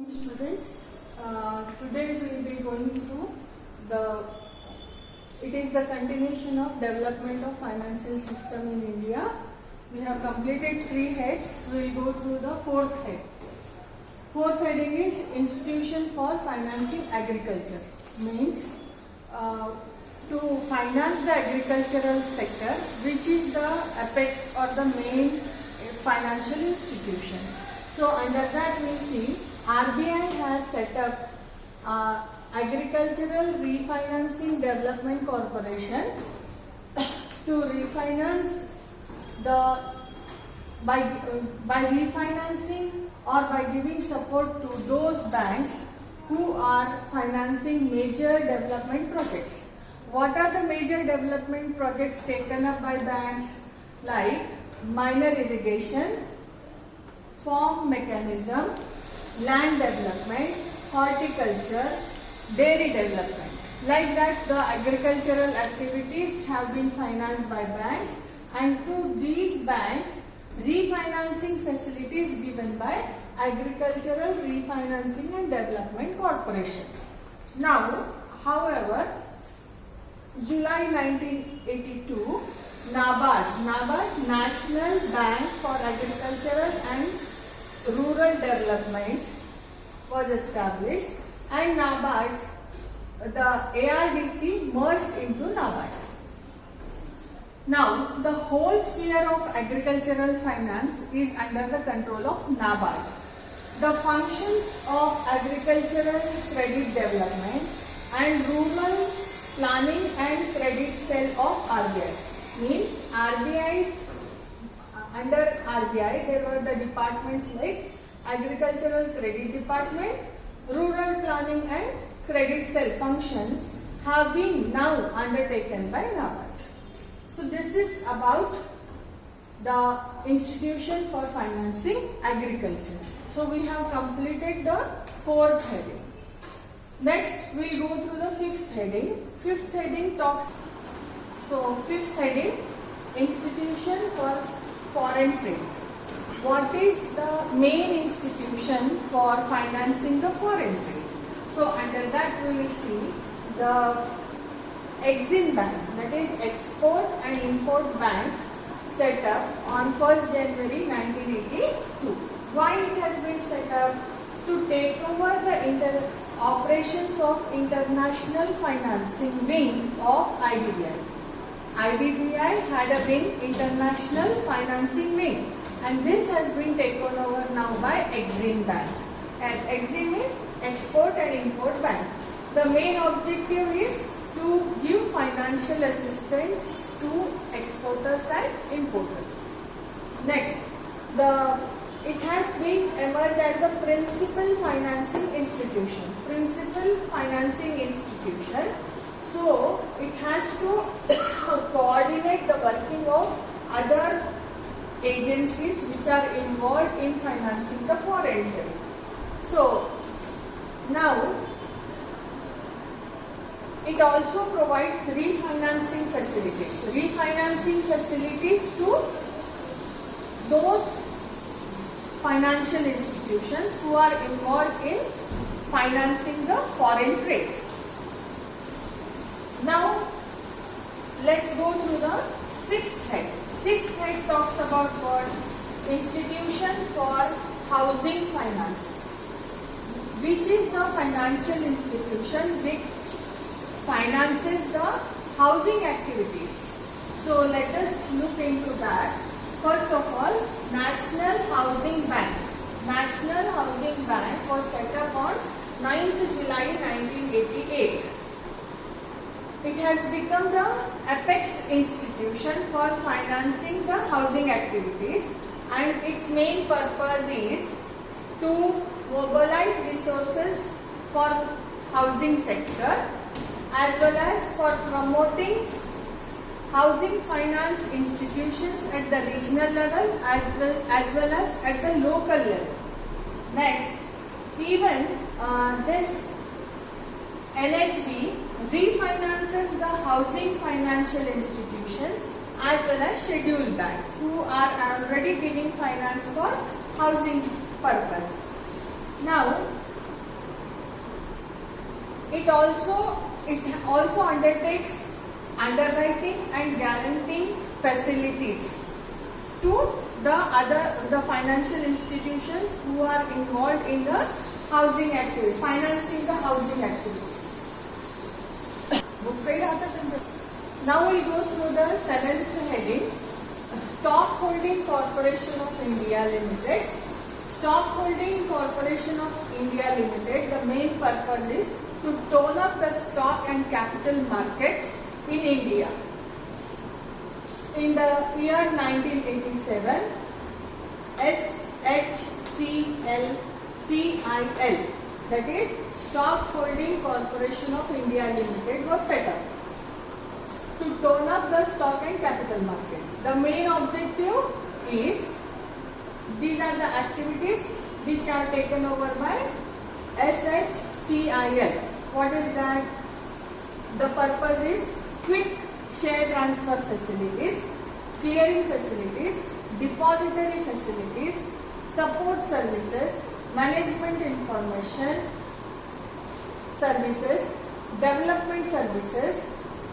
Students, today we will be going through it is the continuation of development of financial system in India. We have completed 3 heads. We will go through the 4th head. 4th heading is institution for financing agriculture. Means to finance the agricultural sector, which is the apex or the main financial institution. So under that we see RBI has set up Agricultural Refinancing Development Corporation to refinance by refinancing or by giving support to those banks who are financing major development projects. What are the major development projects taken up by banks? Like minor irrigation, farm mechanism, land development, horticulture, dairy development. Like that, the agricultural activities have been financed by banks, and to these banks, refinancing facilities given by Agricultural Refinancing and Development Corporation. Now, however, July 1982, NABARD, National Bank for Agricultural and Rural Development, was established, and NABARD, the ARDC merged into NABARD. Now, the whole sphere of agricultural finance is under the control of NABARD. The functions of agricultural credit development and rural planning and credit cell of RBI means under RBI there were the departments like Agricultural Credit Department, Rural Planning and Credit Cell functions have been now undertaken by NABARD. So this is about the institution for financing agriculture. So we have completed the 4th heading. Next we will go through the 5th heading. 5th heading talks. So 5th heading, institution for foreign trade. What is the main institution for financing the foreign trade? So under that we will see the Exim Bank, that is Export and Import Bank, set up on 1st January 1982. Why it has been set up? To take over the operations of International Financing Wing of IDBI. IDBI had a wing, International Financing Wing, and this has been taken over now by Exim Bank. And Exim is Export and Import Bank. The main objective is to give financial assistance to exporters and importers. Next, it has been emerged as the principal financing institution. Principal financing institution. So it has to coordinate the working of other agencies which are involved in financing the foreign trade. So now it also provides refinancing facilities. Refinancing facilities to those financial institutions who are involved in financing the foreign trade. Now let's go through the 6th head. 6th head talks about what? Institution for housing finance, which is the financial institution which finances the housing activities. So let us look into that. First of all, National Housing Bank. National Housing Bank was set up on 9th July 1988. It has become the apex institution for financing the housing activities, and its main purpose is to mobilize resources for housing sector as well as for promoting housing finance institutions at the regional level as well as at the local level. Next, even this NHB refinances the housing financial institutions as well as scheduled banks who are already giving finance for housing purpose. Now, It also undertakes underwriting and guaranteeing facilities to the financial institutions who are involved in the housing activity, financing the housing activities. Now we'll go through the 7th heading, Stockholding Corporation of India Limited. Stockholding Corporation of India Limited, the main purpose is to tone up the stock and capital markets in India. In the year 1987, SHCL, that is Stockholding Corporation of India Limited, was set up to tone up the stock and capital markets. The main objective is, these are the activities which are taken over by SHCIL. What is that? The purpose is quick share transfer facilities, clearing facilities, depository facilities, support services, management information services, development services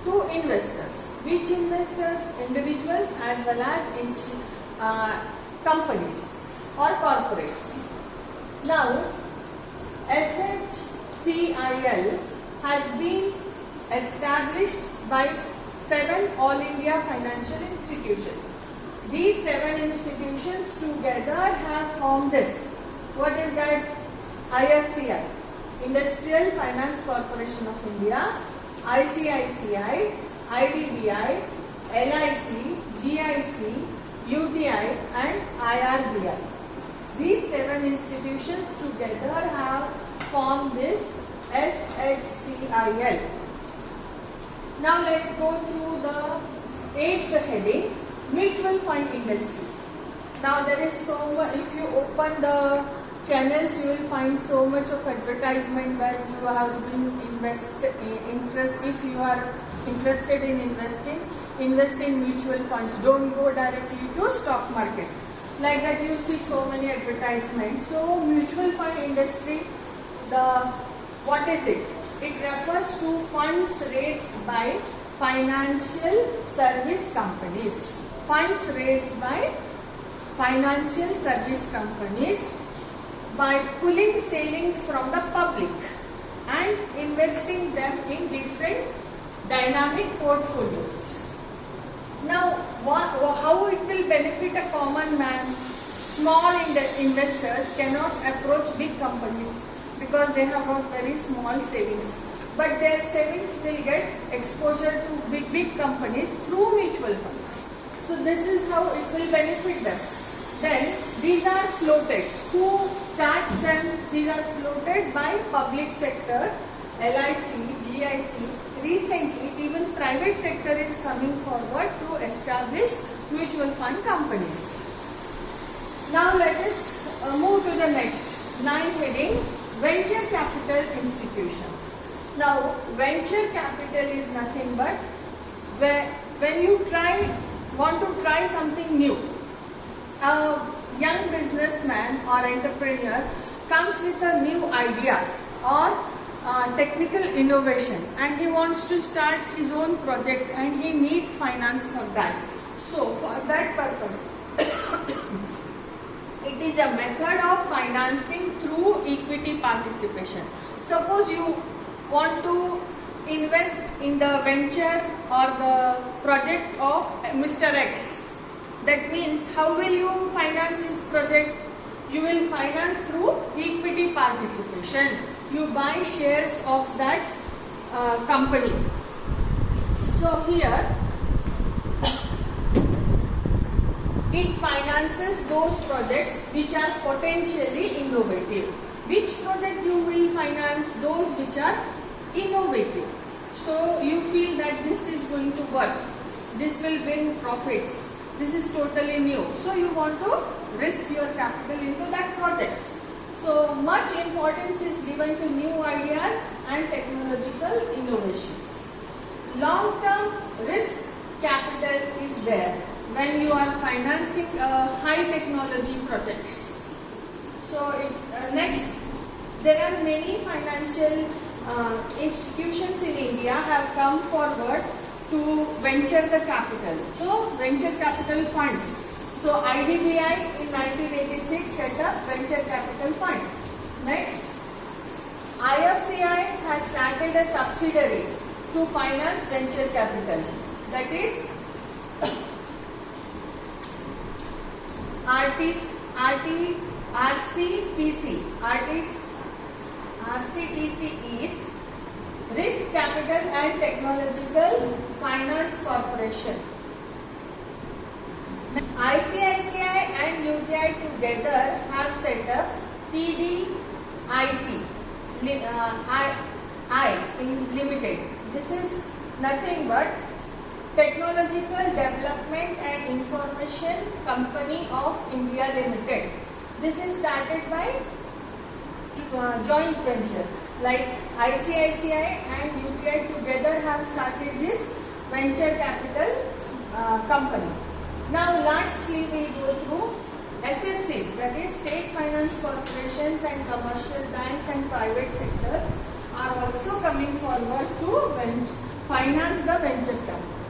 to investors. Which investors? Individuals as well as companies or corporates. Now, SHCIL has been established by 7 All India financial institutions. These 7 institutions together have formed this. What is that? IFCI, Industrial Finance Corporation of India, ICICI, IDBI, LIC, GIC, UTI and IRBI. These 7 institutions together have formed this SHCIL. Now let's go through the 8th heading, Mutual Fund Industry. Now there is so much, if you open the channels you will find so much of advertisement that you have been if you are interested in invest in mutual funds. Don't go directly to stock market. Like that you see so many advertisements. So mutual fund industry, what is it? It refers to funds raised by financial service companies. Funds raised by financial service companies by pulling savings from the public and investing them in different dynamic portfolios. Now, how it will benefit a common man? Small investors cannot approach big companies because they have got very small savings. But their savings will get exposure to big companies through mutual funds. So this is how it will benefit them. Then these are floated. Who starts them? These are floated by public sector, LIC, GIC. Recently, even private sector is coming forward to establish mutual fund companies. Now let us move to the next 9th heading, venture capital institutions. Now venture capital is nothing but when you want to try something new. A young businessman or entrepreneur comes with a new idea or technical innovation and he wants to start his own project and he needs finance for that. So for that purpose, it is a method of financing through equity participation. Suppose you want to invest in the venture or the project of Mr. X. That means how will you finance his project? You will finance through equity participation. You buy shares of that company. So here it finances those projects which are potentially innovative. Which project you will finance? Those which are innovative. So you feel that this is going to work. This will bring profits. This is totally new. So you want to risk your capital into that project. So much importance is given to new ideas and technological innovations. Long-term risk capital is there when you are financing high technology projects. So next, there are many financial institutions in India have come forward to venture the capital. So venture capital funds. So IDBI in 1986 set up venture capital fund. Next, IFCI has started a subsidiary to finance venture capital. That is RCTC is Risk Capital and Technological Finance Corporation. ICICI and UTI together have set up TDIC Limited. This is nothing but Technological Development and Information Company of India Limited. This is started by joint venture. Like ICICI and UTI together have started this venture capital company. Now lastly we go through SFCs, that is state finance corporations and commercial banks and private sectors are also coming forward to finance the venture capital.